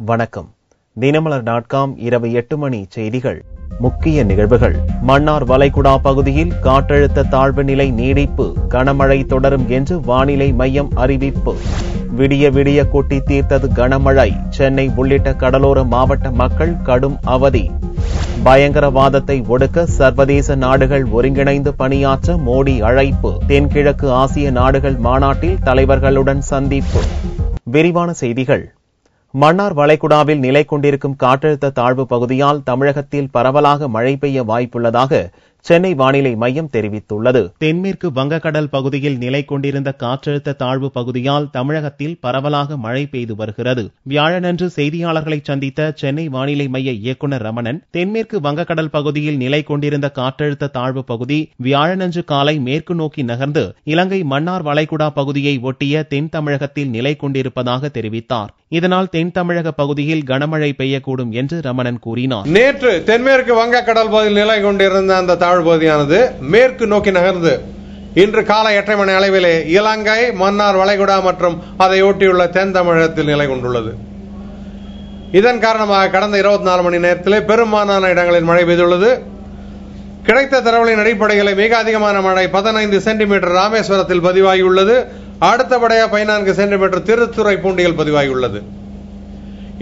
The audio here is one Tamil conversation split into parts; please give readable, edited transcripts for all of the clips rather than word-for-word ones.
வணக்கம். தினமலர்.com இரவு 8 மணி செய்திகள். முக்கிய நிகழ்வுகள். மன்னார் வளைகுடா பகுதியில் காற்றழுத்த தாழ்வு நிலை நீடிப்பு, கனமழை தொடரும் என்று வானிலை மையம் அறிவிப்பு. விடிய விடிய கொட்டி தீர்த்தது கனமழை, சென்னை உள்ளிட்ட கடலோர மாவட்ட மக்கள் கடும் அவதி. பயங்கரவாதத்தை ஒடுக்க சர்வதேச நாடுகள் ஒருங்கிணைந்து பணியாற்ற மோடி அழைப்பு. தென்கிழக்கு ஆசிய நாடுகள் மாநாட்டில் தலைவர்களுடன் சந்திப்பு. விரிவான செய்திகள். மன்னார் வளைகுடாவில் நிலை கொண்டிருக்கும் காற்றழுத்த தாழ்வு பகுதியால் தமிழகத்தில் பரவலாக மழை பெய்ய வாய்ப்புள்ளதாக சென்னை வானிலை மையம் தெரிவித்துள்ளது. தென்மேற்கு வங்கக்கடல் பகுதியில் நிலை கொண்டிருந்த காற்றழுத்த தாழ்வு பகுதியால் தமிழகத்தில் பரவலாக மழை பெய்து வருகிறது. வியாழனன்று செய்தியாளர்களை சந்தித்த சென்னை வானிலை மைய இயக்குநர் ரமணன், தென்மேற்கு வங்கக்கடல் பகுதியில் நிலை கொண்டிருந்த காற்றழுத்த தாழ்வு பகுதி வியாழனன்று காலை மேற்கு நோக்கி நகர்ந்து இலங்கை மன்னார் வளைகுடா பகுதியை ஒட்டிய தென் தமிழகத்தில் நிலை கொண்டிருப்பதாக தெரிவித்தார். இதனால் தென் தமிழக பகுதியில் கனமழை பெய்யக்கூடும் என்று ரமணன் கூறினார். நேற்று தென்மேற்கு வங்கக்கடல் பகுதியில் நிலை கொண்டிருந்த அந்த தாழ்வு பகுதியானது மேற்கு நோக்கி நகர்ந்து இன்று காலை 8 மணி அளவிலே இலங்கை மன்னார் வளைகுடா மற்றும் அதை ஒட்டியுள்ள தென் தமிழகத்தில் நிலை கொண்டுள்ளது. இதன் காரணமாக கடந்த 24 மணி நேரத்திலே பெரும்பாலான இடங்களில் மழை பெய்துள்ளது. கிடைத்த தரவுகளின் அடிப்படையில் மிக அதிகமான மழை 15 சென்டிமீட்டர் ராமேஸ்வரத்தில் பதிவாகியுள்ளது. அடுத்தபடியாக 14 சென்டிமீட்டர் திருத்துறைப்பூண்டியில் பதிவாகியுள்ளது.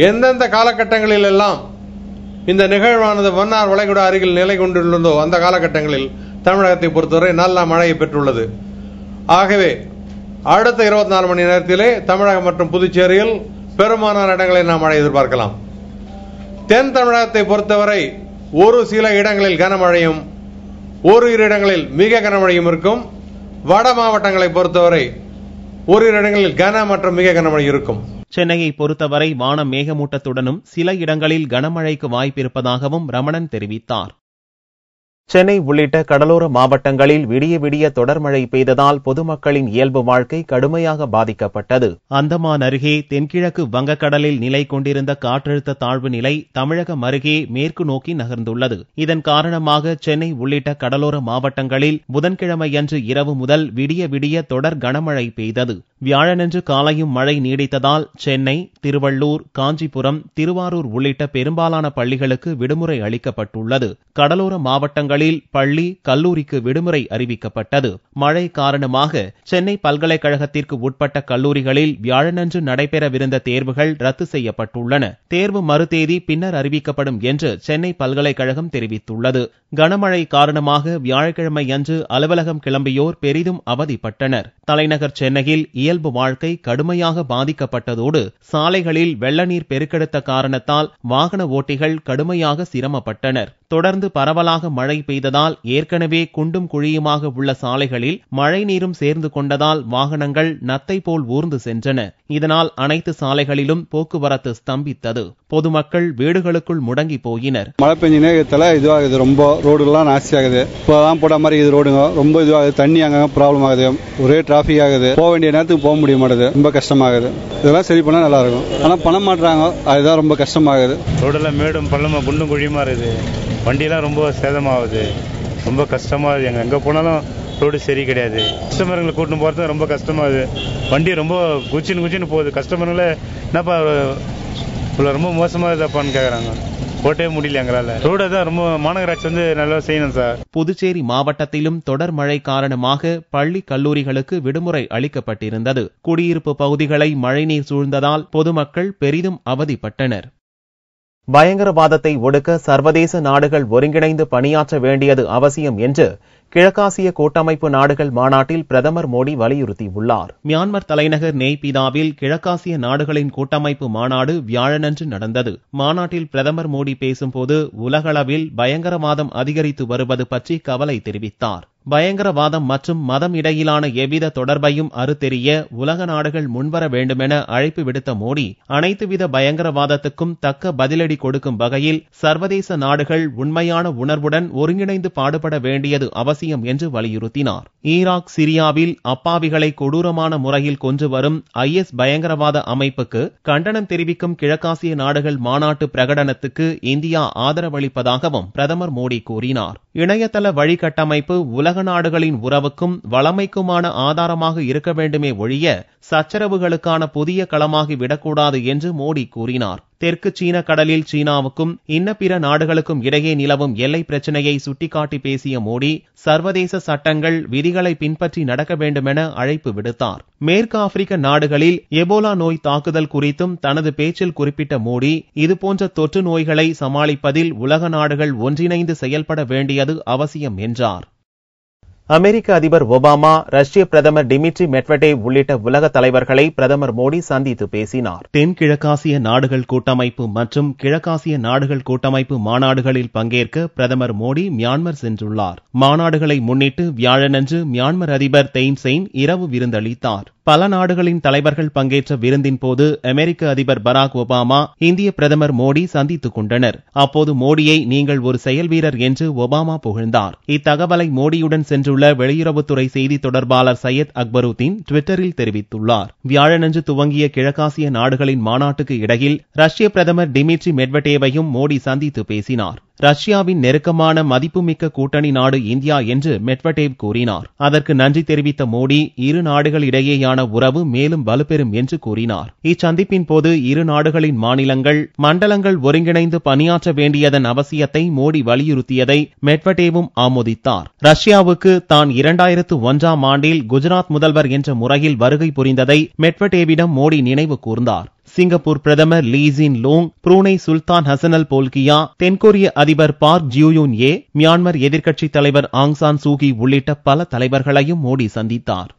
எந்தெந்த காலகட்டங்களில் எல்லாம் இந்த நிகழ்வானது மன்னார் வளைகுடா அருகில் நிலை கொண்டுள்ளதோ அந்த காலகட்டங்களில் தமிழகத்தை பொறுத்தவரை நல்ல மழையை பெற்றுள்ளது. ஆகவே அடுத்த 24 மணி நேரத்திலே தமிழகம் மற்றும் புதுச்சேரியில் பெரும்பாலான இடங்களில் நாம் மழை எதிர்பார்க்கலாம். தென் தமிழகத்தை பொறுத்தவரை ஒரு சில இடங்களில் கனமழையும் ஓரிரு இடங்களில் மிக கனமழையும் இருக்கும். வட மாவட்டங்களை பொறுத்தவரை ஓரிரு இடங்களில் கன மற்றும் மிக கனமழை இருக்கும். சென்னையை பொறுத்தவரை வானம் மேகமூட்டத்துடனும் சில இடங்களில் கனமழைக்கு வாய்ப்பிருப்பதாகவும் ரமணன் தெரிவித்தார். சென்னை உள்ளிட்ட கடலோர மாவட்டங்களில் விடிய விடிய தொடர் மழை பெய்ததால் பொதுமக்களின் இயல்பு வாழ்க்கை கடுமையாக பாதிக்கப்பட்டது. அந்தமான் அருகே தென்கிழக்கு வங்கக்கடலில் நிலை கொண்டிருந்த காற்றழுத்த தாழ்வு நிலை தமிழகம் அருகே மேற்கு நோக்கி நகர்ந்துள்ளது. இதன் காரணமாக சென்னை உள்ளிட்ட கடலோர மாவட்டங்களில் புதன்கிழமையன்று இரவு முதல் விடிய விடிய தொடர் கனமழை பெய்தது. வியாழனன்று காலையும் மழை நீடித்ததால் சென்னை, திருவள்ளூர், காஞ்சிபுரம், திருவாரூர் உள்ளிட்ட பெரும்பாலான பள்ளிகளுக்கு விடுமுறை அளிக்கப்பட்டுள்ளது. கடலோர மாவட்டங்களில் பள்ளி, கல்லூரிக்கு விடுமுறை அறிவிக்கப்பட்டது. மழை காரணமாக சென்னை பல்கலைக்கழகத்திற்கு உட்பட்ட கல்லூரிகளில் வியாழனன்று நடைபெறவிருந்த தேர்வுகள் ரத்து செய்யப்பட்டுள்ளன. தேர்வு மறுதேதி பின்னர் அறிவிக்கப்படும் என்று சென்னை பல்கலைக்கழகம் தெரிவித்துள்ளது. கனமழை காரணமாக வியாழக்கிழமையன்று அலுவலகம் கிளம்பியோர் பெரிதும் அவதிப்பட்டனர். தலைநகர் சென்னையில் இயல்பு வாழ்க்கை கடுமையாக பாதிக்கப்பட்டதோடு சாலைகளில் வெள்ள நீர் பெருக்கெடுத்த காரணத்தால் வாகன ஓட்டிகள் கடுமையாக சிரமப்பட்டனர். தொடர்ந்து பரவலாக மழை பெய்ததால் ஏற்கனவே குண்டும் குழியுமாக உள்ள சாலைகளில் மழை நீரும் சேர்ந்து கொண்டதால் வாகனங்கள் நத்தை போல் ஊர்ந்து சென்றன. இதனால் அனைத்து சாலைகளிலும் போக்குவரத்து ஸ்தம்பித்தது. பொதுமக்கள் வீடுகளுக்குள் முடங்கி போயினர். மழை பெஞ்ச நேரத்தில் இதுவாகுது, ரொம்ப ரோடுலாம் நாசி ஆகுது. இப்போதான் போட மாதிரி இது ரோடுங்க ரொம்ப இதுவாகுது. தண்ணி அங்க ப்ராப்ளம் ஆகுது, ஒரே டிராபிக் ஆகுது. போக வேண்டிய நேரத்துக்கு போக முடிய மாட்டேது, ரொம்ப கஷ்டமாகுது. இதெல்லாம் சரி பண்ணா நல்லா இருக்கும். ஆனா பண்ண மாட்டாங்க, அதுதான் ரொம்ப கஷ்டமாகுது. ரோடெல்லாம் மேடும் பள்ளமா குண்டும் குழியுமா இருக்குது. வண்டியெல்லாம் ரொம்ப சேதமாகுது, ரொம்ப கஷ்டமா இருக்குது. எங்கே போனாலும் ரோடு சரி கிடையாது. கஸ்டமர்களை கூட்டின்னு போகிறது ரொம்ப கஷ்டமாகுது. வண்டி ரொம்ப குச்சின்னு போகுது. கஸ்டமர்களை என்னப்பா இவ்வளோ ரொம்ப மோசமாக இருப்பான்னு கேட்குறாங்க. போட்டே முடியல எங்களால். ரோடு தான் ரொம்ப மாநகராட்சி நல்லா செய்யணும் சார். புதுச்சேரி மாவட்டத்திலும் தொடர் மழை காரணமாக பள்ளி, கல்லூரிகளுக்கு விடுமுறை அளிக்கப்பட்டிருந்தது. குடியிருப்பு பகுதிகளை மழைநீர் சூழ்ந்ததால் பொதுமக்கள் பெரிதும் அவதிப்பட்டனர். பயங்கரவாதத்தை ஒடுக்க சர்வதேச நாடுகள் ஒருங்கிணைந்து பணியாற்ற வேண்டியது அவசியம் என்று கிழக்காசிய கூட்டமைப்பு நாடுகள் மாநாட்டில் பிரதமர் மோடி வலியுறுத்தியுள்ளார். மியான்மர் தலைநகர் நெய்பிதாவில் கிழக்காசிய நாடுகளின் கூட்டமைப்பு மாநாடு வியாழனன்று நடந்தது. மாநாட்டில் பிரதமர் மோடி பேசும்போது உலகளவில் பயங்கரவாதம் அதிகரித்து வருவது பற்றி கவலை தெரிவித்தார். பயங்கரவாதம் மற்றும் மதம் இடையிலான எவ்வித தொடர்பையும் அறுத்தெறிய உலக நாடுகள் முன்வர வேண்டுமென அழைப்பு விடுத்த மோடி, அனைத்துவித பயங்கரவாதத்துக்கும் தக்க பதிலடி கொடுக்கும் வகையில் சர்வதேச நாடுகள் உண்மையான உணர்வுடன் ஒருங்கிணைந்து பாடுபட வேண்டியது அவசியம் என்று வலியுறுத்தினார். ஈராக், சிரியாவில் அப்பாவிகளை கொடூரமான முறையில் கொன்று வரும் IS பயங்கரவாத அமைப்புக்கு கண்டனம் தெரிவிக்கும் கிழக்காசிய நாடுகள் மாநாட்டு பிரகடனத்துக்கு இந்தியா ஆதரவளிப்பதாகவும் பிரதமர் மோடி கூறினார். இணையதள வழிகட்டமைப்பு உலக உலக நாடுகளின் உறவுக்கும் வளமைக்குமான ஆதாரமாக இருக்க வேண்டுமே ஒழிய சச்சரவுகளுக்கான புதிய களமாகி விடக்கூடாது என்று மோடி கூறினார். தெற்கு சீன கடலில் சீனாவுக்கும் இன்ன பிற நாடுகளுக்கும் இடையே நிலவும் எல்லை பிரச்சினையை சுட்டிக்காட்டி பேசிய மோடி சர்வதேச சட்டங்கள் விதிகளை பின்பற்றி நடக்க வேண்டுமென அழைப்பு விடுத்தார். மேற்கு ஆப்பிரிக்க நாடுகளில் எபோலா நோய் தாக்குதல் குறித்தும் தனது பேச்சில் குறிப்பிட்ட மோடி இதுபோன்ற தொற்று நோய்களை சமாளிப்பதில் உலக நாடுகள் ஒன்றிணைந்து செயல்பட வேண்டியது அவசியம் என்றார். அமெரிக்க அதிபர் ஒபாமா, ரஷ்ய பிரதமர் டிமிட்ரி மெட்வெடேவ் உள்ளிட்ட உலக தலைவர்களை பிரதமர் மோடி சந்தித்து பேசினார். தென்கிழக்காசிய நாடுகள் கூட்டமைப்பு மற்றும் கிழக்காசிய நாடுகள் கூட்டமைப்பு மாநாடுகளில் பங்கேற்க பிரதமர் மோடி மியான்மர் சென்றுள்ளார். மாநாடுகளை முன்னிட்டு வியாழனன்று மியான்மர் அதிபர் தெயின் செயின் இரவு விருந்தளித்தார். பல நாடுகளின் தலைவர்கள் பங்கேற்ற விருந்தின் போது அமெரிக்க அதிபர் பராக் ஒபாமா, இந்திய பிரதமர் மோடி சந்தித்துக் கொண்டனர். அப்போது மோடியை நீங்கள் ஒரு செயல் வீரர் என்று ஒபாமா புகழ்ந்தார். இத்தகவலை மோடியுடன் சென்றுள்ள வெளியுறவுத்துறை செய்தி தொடர்பாளர் சையத் அக்பருதீன் ட்விட்டரில் தெரிவித்துள்ளார். வியாழனன்று துவங்கிய கிழக்காசிய நாடுகளின் மாநாட்டுக்கு இடையில் ரஷ்ய பிரதமர் டிமிட்ரி மெட்வெடேவையும் மோடி சந்தித்து பேசினார். ரஷ்யாவின் நெருக்கமான மதிப்புமிக்க கூட்டணி நாடு இந்தியா என்று மெட்வெடேவ் கூறினார். அதற்கு நன்றி தெரிவித்த மோடி இரு நாடுகளிடையேயான உறவு மேலும் வலுப்பெறும் என்று கூறினார். இச்சந்திப்பின் போது இரு நாடுகளின் மாநிலங்கள், மண்டலங்கள் ஒருங்கிணைந்து பணியாற்ற வேண்டியதன் அவசியத்தை மோடி வலியுறுத்தியதை மெட்வெடேவும் ஆமோதித்தார். ரஷ்யாவுக்கு தான் 2001ஆம் ஆண்டில் குஜராத் முதல்வர் என்ற முறையில் வருகை புரிந்ததை மெட்வெடேவிடம் மோடி நினைவு கூர்ந்தார். சிங்கப்பூர் பிரதமர் லீ ஜின் லூங், புரூனை சுல்தான் ஹசனல் போல்கியா, தென்கொரிய அதிபர் பார்க் ஜியூயுன் ஏ, மியான்மர் எதிர்க்கட்சித் தலைவர் ஆங் சான் சூகி உள்ளிட்ட பல தலைவர்களையும் மோடி சந்தித்தார்.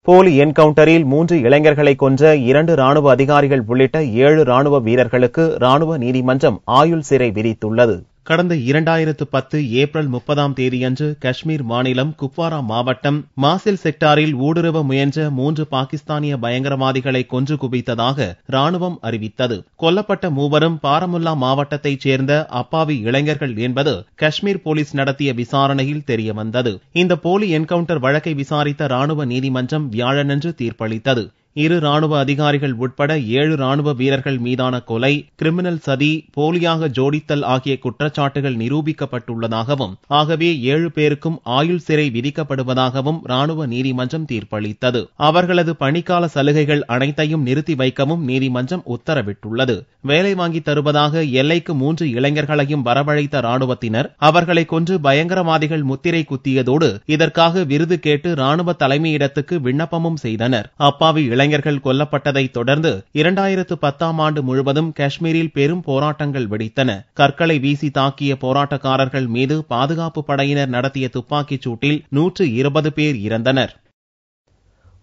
போலி என்கவுண்டரில் 3 இளைஞர்களை கொன்ற 2 ராணுவ அதிகாரிகள் உள்ளிட்ட 7 ராணுவ வீரர்களுக்கு ராணுவ நீதிமன்றம் ஆயுள் சிறை விதித்துள்ளது. கடந்த 2010 ஏப்ரல் 30ஆம் தேதியன்று காஷ்மீர் மாநிலம் குப்வாரா மாவட்டம் மாசில் செக்டாரில் ஊடுருவ முயன்ற 3 பாகிஸ்தானிய பயங்கரவாதிகளை கொன்று குவித்ததாக ராணுவம் அறிவித்தது. கொல்லப்பட்ட மூவரும் பாரமுல்லா மாவட்டத்தைச் சேர்ந்த அப்பாவி இளைஞர்கள் என்பது காஷ்மீர் போலீஸ் நடத்திய விசாரணையில் தெரியவந்தது. இந்த போலி என்கவுண்டர் வழக்கை விசாரித்த ராணுவ நீதிமன்றம் வியாழனன்று தீர்ப்பளித்தது. 2 ராணுவ அதிகாரிகள் உட்பட 7 ராணுவ வீரர்கள் மீதான கொலை, கிரிமினல் சதி, போலியாக ஜோடித்தல் ஆகிய குற்றச்சாட்டுகள் நிரூபிக்கப்பட்டுள்ளதாகவும், ஆகவே 7 பேருக்கும் ஆயுள் சிறை விதிக்கப்படுவதாகவும் ராணுவ நீதிமன்றம் தீர்ப்பளித்தது. அவர்களது பணிக்கால சலுகைகள் அனைத்தையும் நிறுத்தி வைக்கவும் நீதிமன்றம் உத்தரவிட்டுள்ளது. வேலை வாங்கி தருவதாக எல்லைக்கு 3 இளைஞர்களையும் வரவழைத்த ராணுவத்தினர் அவர்களை கொன்று பயங்கரவாதிகள் முத்திரை குத்தியதோடு இதற்காக விருது கேட்டு ராணுவ தலைமையிடத்துக்கு விண்ணப்பமும் செய்தனர். அப்பாவி இளைஞர்கள் கொல்லப்பட்டதை தொடர்ந்து 2010ஆம் ஆண்டு முழுவதும் காஷ்மீரில் பெரும் போராட்டங்கள் வெடித்தன. கற்களை வீசி தாக்கிய போராட்டக்காரர்கள் மீது பாதுகாப்பு படையினர் நடத்திய துப்பாக்கிச் சூட்டில் 120 பேர் இறந்தனர்.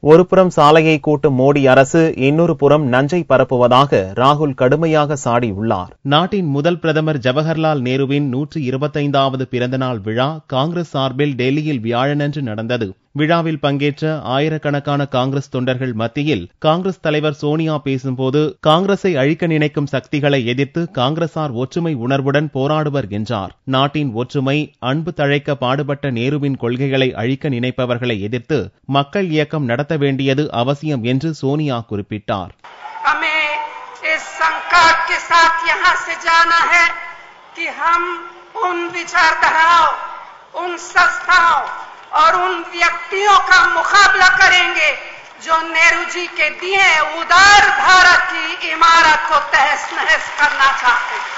ஒருபுறம் சாலையை கூட்டும் மோடி அரசு இன்னொரு புறம் நஞ்சை பரப்புவதாக ராகுல் கடுமையாக சாடியுள்ளார். நாட்டின் முதல் பிரதமர் ஜவஹர்லால் நேருவின் 125வது பிறந்தநாள் விழா காங்கிரஸ் சார்பில் டெல்லியில் வியாழனன்று நடந்தது. விழாவில் பங்கேற்ற ஆயிரக்கணக்கான காங்கிரஸ் தொண்டர்கள் மத்தியில் காங்கிரஸ் தலைவர் சோனியா பேசும்போது, காங்கிரஸை அழிக்க நினைக்கும் சக்திகளை எதிர்த்து காங்கிரசார் ஒற்றுமை உணர்வுடன் போராடுவர் என்றார். நாட்டின் ஒற்றுமை, அன்பு தழைக்க பாடுபட்ட நேருவின் கொள்கைகளை அழிக்க நினைப்பவர்களை எதிர்த்து மக்கள் இயக்கம் நடத்த வேண்டியது அவசியம் என்று சோனியா குறிப்பிட்டார். और उन व्यक्तियों का मुकाबला करेंगे जो नेहरू जी के दिए उदार भारत की इमारत को तहस नहस करना चाहते हैं.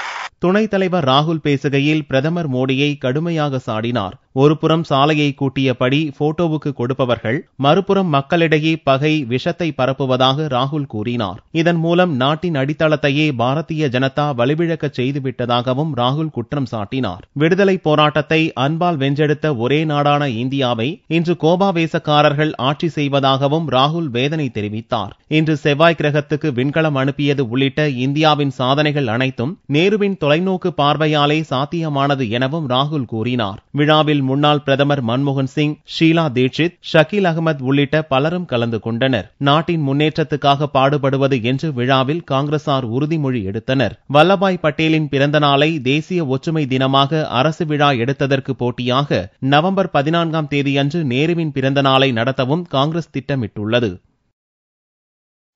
துணைத் தலைவர் ராகுல் பேசுகையில் பிரதமர் மோடியை கடுமையாக சாடினார். ஒருபுறம் சாலையை கூட்டியபடி போட்டோவுக்கு கொடுப்பவர்கள், மறுபுறம் மக்களிடையே பகை, விஷத்தை பரப்புவதாக ராகுல் கூறினார். இதன் மூலம் நாட்டின் அடித்தளத்தையே பாரதிய ஜனதா வலுவிழக்கச் செய்துவிட்டதாகவும் ராகுல் குற்றம் சாட்டினார். விடுதலை போராட்டத்தை அன்பால் வென்றெடுத்த ஒரே நாடான இந்தியாவை இன்று கோபாவேசக்காரர்கள் ஆட்சி செய்வதாகவும் ராகுல் வேதனை தெரிவித்தார். இன்று செவ்வாய் கிரகத்துக்கு விண்கலம் அனுப்பியது உள்ளிட்ட இந்தியாவின் சாதனைகள் அனைத்தும் நேருவின் தொலைநோக்கு பார்வையாலே சாத்தியமானது எனவும் ராகுல் கூறினார். விழாவில் முன்னாள் பிரதமர் மன்மோகன் சிங், ஷீலா தீட்சித், ஷக்கீல் அகமது உள்ளிட்ட பலரும் கலந்து கொண்டனர். நாட்டின் முன்னேற்றத்துக்காக பாடுபடுவது என்று விழாவில் காங்கிரசார் உறுதிமொழி எடுத்தனர். வல்லபாய் பட்டேலின் பிறந்த நாளை தேசிய ஒற்றுமை தினமாக அரசு விழா எடுத்ததற்கு போட்டியாக நவம்பர் 14ஆம் தேதியன்று நேருவின் பிறந்த நாளை நடத்தவும் காங்கிரஸ் திட்டமிட்டுள்ளது.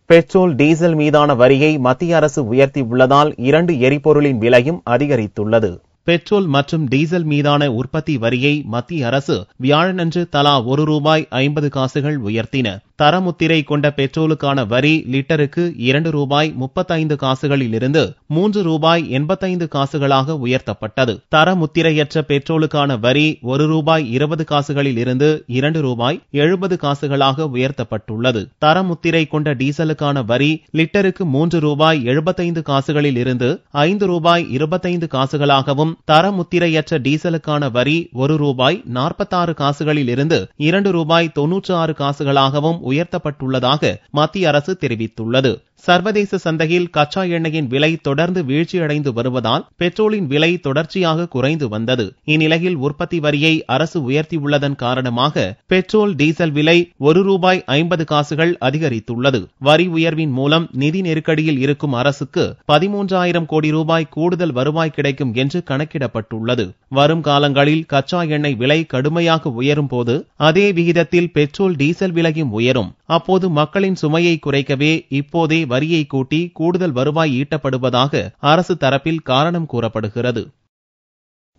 பெட்ரோல், டீசல் மீதான வரியை மத்திய அரசு உயர்த்தியுள்ளதால் 2 எரிபொருளின் விலையும் அதிகரித்துள்ளது. பெட்ரோல் மற்றும் டீசல் மீதான உற்பத்தி வரியை மத்திய அரசு வியாழனன்று தலா ₹1.50 உயர்த்தின. தரமுத்திரை கொண்ட பெட்ரோலுக்கான வரி லிட்டருக்கு ₹2.35 ₹3.85 உயர்த்தப்பட்டது. தரமுத்திரையற்ற பெட்ரோலுக்கான வரி ₹1.20 ₹2.70 உயர்த்தப்பட்டுள்ளது. தரமுத்திரை கொண்ட டீசலுக்கான வரி லிட்டருக்கு ₹3.75 ₹5.25 தரமுத்திரையற்ற டீசலுக்கான வரி ₹1.46 ₹2.96 உயர்த்தப்பட்டுள்ளதாக மத்திய அரசு தெரிவித்துள்ளது. சர்வதேச சந்தையில் கச்சா எண்ணெயின் விலை தொடர்ந்து வீழ்ச்சியடைந்து வருவதால் பெட்ரோலின் விலை தொடர்ச்சியாக குறைந்து வந்தது. இந்நிலையில் உற்பத்தி வரியை அரசு உயர்த்தியுள்ளதன் காரணமாக பெட்ரோல் டீசல் விலை ₹1.50 அதிகரித்துள்ளது. வரி உயர்வின் மூலம் நிதி நெருக்கடியில் இருக்கும் அரசுக்கு 13,000 கோடி ரூபாய் கூடுதல் வருவாய் கிடைக்கும் என்று கணக்கிடப்பட்டுள்ளது. வரும் காலங்களில் கச்சா எண்ணெய் விலை கடுமையாக உயரும் போது அதே விகிதத்தில் பெட்ரோல் டீசல் விலையும் உயரும். அப்போது மக்களின் சுமையை குறைக்கவே இப்போதே வரியை கூட்டி கூடுதல் வருவாய் ஈட்டப்படுவதாக அரசு தரப்பில் காரணம் கூறப்படுகிறது.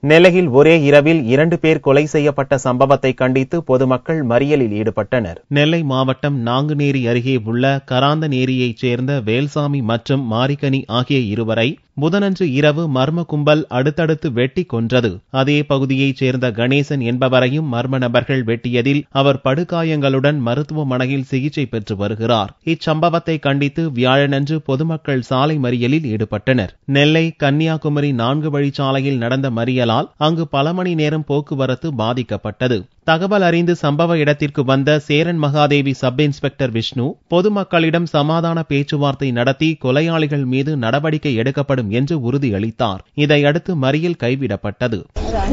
நெல்லையில் ஒரே இரவில் 2 பேர் கொலை செய்யப்பட்ட சம்பவத்தை கண்டித்து பொதுமக்கள் மறியலில் ஈடுபட்டனர். நெல்லை மாவட்டம் நாங்குநேரி அருகே உள்ள கராந்தநேரியைச் சேர்ந்த வேல்சாமி மற்றும் மாரிக்கனி ஆகிய இருவரை புதனன்று இரவு மர்ம கும்பல் அடுத்தடுத்து வெட்டி கொன்றது. அதே பகுதியைச் சேர்ந்த கணேசன் என்பவரையும் மர்ம நபர்கள் வெட்டியதில் அவர் படுகாயங்களுடன் மருத்துவமனையில் சிகிச்சை பெற்று வருகிறார். இச்சம்பவத்தை கண்டித்து வியாழனன்று பொதுமக்கள் சாலை மறியலில் ஈடுபட்டனர். நெல்லை கன்னியாகுமரி 4 வழிச்சாலையில் நடந்த மறியலால் அங்கு பல மணி நேரம் போக்குவரத்து பாதிக்கப்பட்டது. தகவல் அறிந்து சம்பவ இடத்திற்கு வந்த சேரன் மகாதேவி சப் இன்ஸ்பெக்டர் விஷ்ணு பொதுமக்களிடம் சமாதான பேச்சுவார்த்தை நடத்தி கொலையாளிகள் மீது நடவடிக்கை எடுக்கப்படும் என்று உறுதியளித்தார். இதையடுத்து மறியல் கைவிடப்பட்டது.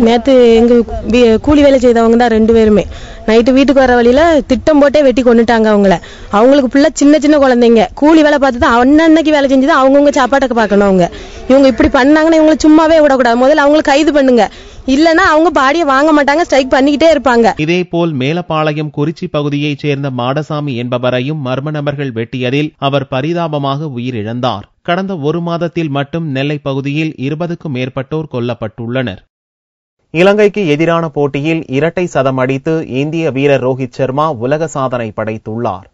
நேற்று எங்க கூலி வேலை செய்தவங்க தான் 2 பேருமே நைட்டு வீட்டுக்கு வர வழியில திட்டம் போட்டே வெட்டி கொண்டுட்டாங்க. அவங்களுக்கு புள்ள சின்ன சின்ன குழந்தைங்க கூலி வேலை பார்த்துதான் அன்னன்னைக்கு வேலை செஞ்சுதான் அவங்கவுங்க சாப்பாட்டுக்கு பார்க்கணும். இவங்க இப்படி பண்ணாங்கன்னா இவங்களை சும்மாவே விடக்கூடாது. முதல்ல அவங்களுக்கு கைது பண்ணுங்க, இல்லன்னா அவங்க பாடியை வாங்க மாட்டாங்க, ஸ்ட்ரைக் பண்ணிக்கிட்டே இருப்பாங்க. இதேபோல் மேலப்பாளையம் குறிச்சி பகுதியைச் சேர்ந்த மாடசாமி என்பவரையும் மர்ம நபர்கள் வெட்டியதில் அவர் பரிதாபமாக உயிரிழந்தார். கடந்த 1 மாதத்தில் மட்டும் நெல்லை பகுதியில் 20க்கும் மேற்பட்டோர் கொல்லப்பட்டுள்ளனர். இலங்கைக்கு எதிரான போட்டியில் இரட்டை சதம் அடித்து இந்திய வீரர் ரோஹித் சர்மா உலக சாதனை படைத்துள்ளார்.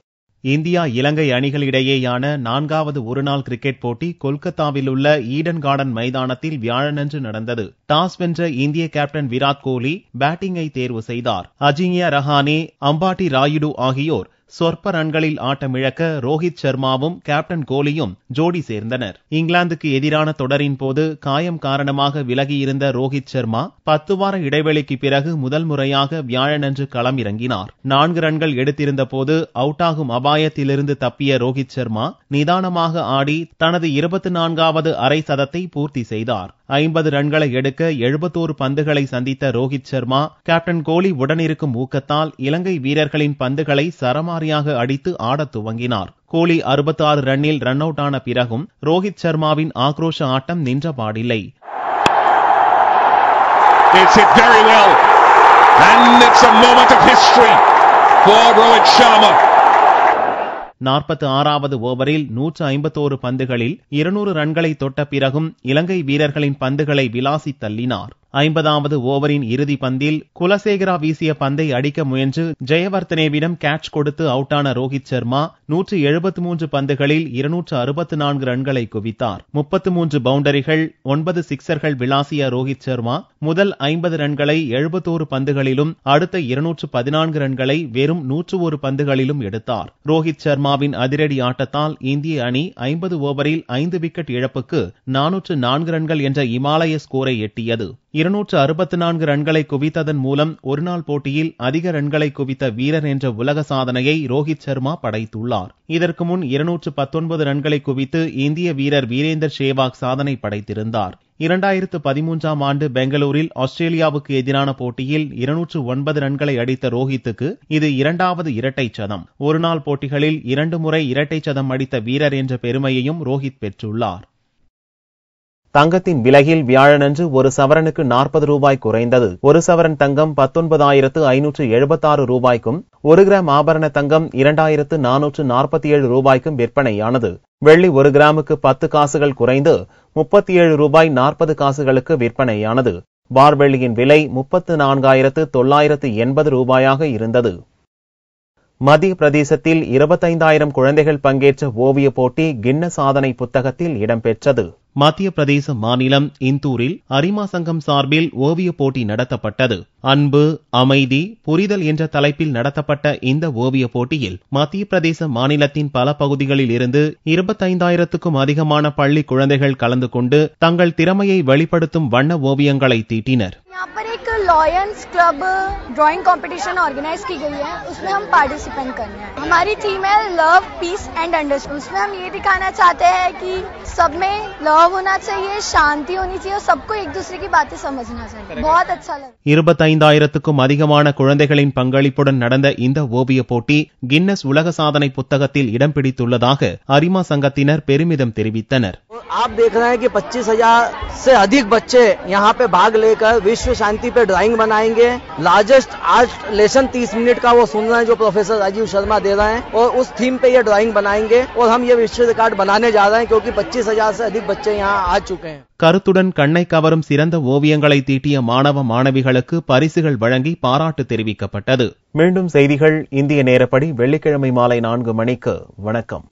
இந்தியா இலங்கை அணிகளிடையேயான 4வது ஒருநாள் கிரிக்கெட் போட்டி கொல்கத்தாவில் உள்ள ஈடன் கார்டன் மைதானத்தில் வியாழனன்று நடந்தது. டாஸ் வென்ற இந்திய கேப்டன் விராட் கோலி பேட்டிங்கை தேர்வு செய்தார். அஜிங்கியா ரஹானே, அம்பாட்டி ராயுடு ஆகியோர் சொற்ப ரன்களில் ஆட்டமிழக்க ரோஹித் சர்மாவும் கேப்டன் கோலியும் ஜோடி சேர்ந்தனர். இங்கிலாந்துக்கு எதிரான தொடரின் போது காயம் காரணமாக விலகியிருந்த ரோஹித் சர்மா 10 வார இடைவெளிக்கு பிறகு முதல் முறையாக வியாழனன்று களமிறங்கினார். 4 ரன்கள் எடுத்திருந்த போது அவுட்டாகும் அபாயத்திலிருந்து தப்பிய ரோஹித் சர்மா நிதானமாக ஆடி தனது 24வது அரை சதத்தை பூர்த்தி செய்தார். 50 ரன்களை எடுக்க 71 பந்துகளை சந்தித்த ரோஹித் சர்மா கேப்டன் கோலி உடனிருக்கும் ஊக்கத்தால் இலங்கை வீரர்களின் பந்துகளை சரமாரியாக அடித்து ஆடத் துவங்கினார். கோலி 66 ரன்னில் ரன் அவுட் ஆன பிறகும் ரோஹித் சர்மாவின் ஆக்ரோஷ ஆட்டம் நின்றபாடில்லை. 46வது ஓவரில் 151 பந்துகளில் 200 ரன்களை தொட்ட பிறகும் இலங்கை வீரர்களின் பந்துகளை விளாசி தள்ளினார். 50வது ஓவரின் இறுதி பந்தில் குலசேகரா வீசிய பந்தை அடிக்க முயன்று ஜெயவர்தனேவிடம் கேட்ச் கொடுத்து அவுட்டான ரோஹித் சர்மா 173 பந்துகளில் 264 ரன்களை குவித்தார். 33 பவுண்டரிகள், 9 சிக்சர்கள் விளாசிய ரோஹித் சர்மா முதல் 50 ரன்களை 71 பந்துகளிலும் அடுத்த 214 ரன்களை வெறும் 101 பந்துகளிலும் எடுத்தார். ரோஹித் சர்மாவின் அதிரடி ஆட்டத்தால் இந்திய அணி 50 ஓவரில் 5 விக்கெட் இழப்புக்கு 404 ரன்கள் என்ற இமாலய ஸ்கோரை எட்டியது. 264 ரன்களை குவித்ததன் மூலம் ஒருநாள் போட்டியில் அதிக ரன்களை குவித்த வீரர் என்ற உலக சாதனையை ரோஹித் சர்மா படைத்துள்ளார். இதற்கு முன் 219 ரன்களை குவித்து இந்திய வீரர் வீரேந்தர் சேவாக் சாதனை படைத்திருந்தார். 2013ஆம் ஆண்டு பெங்களூரில் ஆஸ்திரேலியாவுக்கு எதிரான போட்டியில் 209 ரன்களை அடித்த ரோஹித்துக்கு இது 2வது இரட்டை சதம். ஒருநாள் போட்டிகளில் 2 முறை இரட்டை சதம் அடித்த வீரர் என்ற பெருமையையும் ரோஹித் பெற்றுள்ளார். தங்கத்தின் விலையில் வியாழனன்று ஒரு சவரனுக்கு 40 ரூபாய் குறைந்தது. ஒரு சவரன் தங்கம் 19,576 ரூபாய்க்கும் 1 கிராம் ஆபரண தங்கம் 2,447 ரூபாய்க்கும் விற்பனையானது. வெள்ளி 1 கிராமுக்கு 10 காசுகள் குறைந்து 37 ரூபாய் 40 காசுகளுக்கு விற்பனையானது. பார் வெள்ளியின் விலை 34,980 ரூபாயாக இருந்தது. மத்திய பிரதேசத்தில் 25,000 குழந்தைகள் பங்கேற்ற ஓவிய போட்டி கின்னஸ் சாதனை புத்தகத்தில் இடம்பெற்றது. மத்திய பிரதேச மாநிலம் இந்தூரில் அரிமா சங்கம் சார்பில் ஓவிய போட்டி நடத்தப்பட்டது. அன்பு, அமைதி, புரிதல் என்ற தலைப்பில் நடத்தப்பட்ட இந்த ஓவிய போட்டியில் மத்திய பிரதேச மாநிலத்தின் பல பகுதிகளில் இருந்து 25,000க்கும் அதிகமான பள்ளி குழந்தைகள் கலந்து கொண்டு தங்கள் திறமையை வெளிப்படுத்தும் வண்ண ஓவியங்களை தீட்டினர். यहाँ पर एक lions club drawing competition organise की गई है, उसमें हम पार्टिसिपेंट करने हैं. हमारी थीम है लव, पीस एंड अंडरस्टैंडिंग. उसमें हम ये दिखाना चाहते हैं कि सब में लव होना चाहिए, शांति होनी चाहिए और सबको एक दूसरे की बातें समझना चाहिए. बहुत अच्छा लगा. 25,000க்கும் அதிகமான குழந்தைகளின் பங்களிப்புடன் நடந்த இந்த ஓவிய போட்டி கின்னஸ் உலக சாதனை புத்தகத்தில் இடம் பிடித்துள்ளதாக அரிமா சங்கத்தினர் பெருமிதம் தெரிவித்தனர். आप देख रहे हैं कि 25,000 से अधिक बच्चे यहाँ पे भाग लेकर विश्व शांति पे ड्राइंग बनाएंगे. लार्जेस्ट आर्ट लेसन 30 मिनट का वो सुन रहे हैं जो प्रोफेसर राजीव शर्मा दे रहे हैं और उस थीम पे ये ड्राइंग बनाएंगे और हम ये विश्व रिकॉर्ड बनाने जा रहे हैं क्योंकि 25,000 से अधिक बच्चे यहाँ आ चुके हैं. கருத்துடன் கண்ணை கவரும் சிறந்த ஓவியங்களை தீட்டிய மாணவ மாணவிகளுக்கு பரிசுகள் வழங்கி பாராட்டு தெரிவிக்கப்பட்டது. மீண்டும் செய்திகள் இந்திய நேரப்படி வெள்ளிக்கிழமை மாலை 4 மணிக்கு. வணக்கம்.